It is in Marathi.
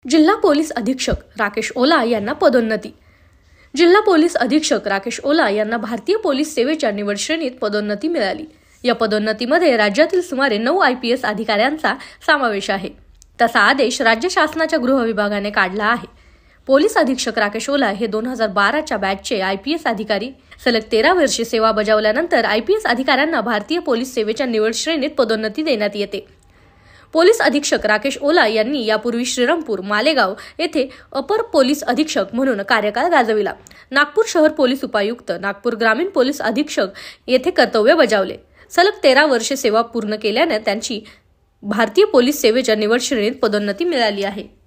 जिल्हा पोलीस अधीक्षक राकेश ओला यांना पदोन्नती। जिल्हा पोलीस अधीक्षक राकेश ओला यांना भारतीय पोलीस सेवेच्या निवड श्रेणीत पदोन्नती मिळाली। या पदोन्नतीमध्ये राज्यातील सुमारे 9 IPS अधिकाऱ्यांचा समावेश आहे। तसा आदेश राज्य शासनाच्या गृह विभागाने काढला आहे। पोलीस अधीक्षक राकेश ओला हे 2012च्या बॅचचे IPS अधिकारी। सलग 13 वर्षे सेवा बजावल्यानंतर IPS अधिकाऱ्यांना भारतीय पोलीस सेवेच्या निवड श्रेणीत पदोन्नती देण्यात येते। पोलीस अधीक्षक राकेश ओला यांनी यापूर्वी श्रीरामपूर, मालेगाव येथे अपर पोलीस अधीक्षक म्हणून कार्यकाळ गाजविला। नागपूर शहर पोलीस उपायुक्त, नागपूर ग्रामीण पोलीस अधीक्षक येथे कर्तव्य बजावले। सलग 13 वर्षे सेवा पूर्ण केल्याने त्यांची भारतीय पोलीस सेवेच्या निवड श्रेणीत पदोन्नती मिळाली आहे।